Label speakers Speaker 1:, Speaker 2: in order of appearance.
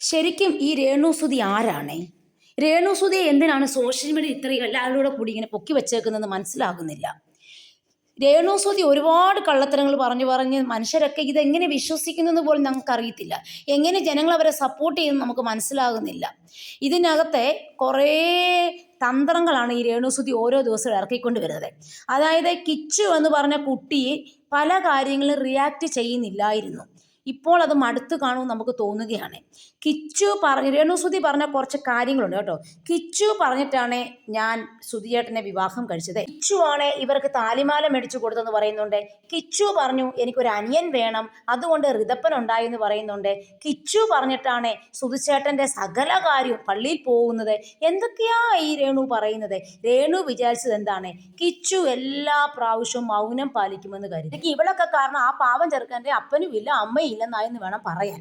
Speaker 1: ശരിക്കും ഈ രേണുസുതി ആരാണ്? രേണുസുതിയെ എന്തിനാണ് സോഷ്യൽ മീഡിയ ഇത്രയും എല്ലാവരുടെ കൂടി ഇങ്ങനെ പൊക്കി വെച്ചേക്കുന്നതെന്ന് മനസ്സിലാകുന്നില്ല. രേണുസുതി ഒരുപാട് കള്ളത്തരങ്ങൾ പറഞ്ഞു പറഞ്ഞ് മനുഷ്യരൊക്കെ ഇതെങ്ങനെ വിശ്വസിക്കുന്നെന്ന് പോലും ഞങ്ങൾക്കറിയത്തില്ല. എങ്ങനെ ജനങ്ങൾ അവരെ സപ്പോർട്ട് ചെയ്യുമെന്ന് നമുക്ക് മനസ്സിലാകുന്നില്ല. ഇതിനകത്തെ കുറേ തന്ത്രങ്ങളാണ് ഈ രേണുസുതി ഓരോ ദിവസവും ഇറക്കിക്കൊണ്ട് വരുന്നത്. അതായത് കിച്ചു എന്ന് പറഞ്ഞ കുട്ടി പല കാര്യങ്ങളും റിയാക്ട് ചെയ്യുന്നില്ലായിരുന്നു. ഇപ്പോൾ അത് മടുത്തു കാണുമെന്ന് നമുക്ക് തോന്നുകയാണ്. രേണുസുതി പറഞ്ഞ കുറച്ച് കാര്യങ്ങളുണ്ട് കേട്ടോ. കിച്ചു പറഞ്ഞിട്ടാണ് ഞാൻ സുധിയേട്ടനെ വിവാഹം കഴിച്ചത്. കിച്ചു ആണ് ഇവർക്ക് താലിമാല മേടിച്ചു കൊടുത്തെന്ന് പറയുന്നുണ്ട്. കിച്ചു പറഞ്ഞു എനിക്കൊരു അനിയൻ വേണം, അതുകൊണ്ട് ഋതപ്പൻ ഉണ്ടായി എന്ന് പറയുന്നുണ്ട്. കിച്ചു പറഞ്ഞിട്ടാണ് സുധിച്ചേട്ടൻ്റെ സകല കാര്യവും പള്ളിയിൽ പോകുന്നത്. എന്തൊക്കെയാ ഈ രേണു പറയുന്നത്? രേണു വിചാരിച്ചത് എന്താണ്? കിച്ചു എല്ലാ പ്രാവശ്യവും മൗനം പാലിക്കുമെന്ന് കരുതി. ഇവളൊക്കെ കാരണം ആ പാവം ചെറുക്കൻ്റെ അപ്പനും ഇല്ല അമ്മയും ഇല്ലെന്നായെന്ന് വേണം പറയാൻ.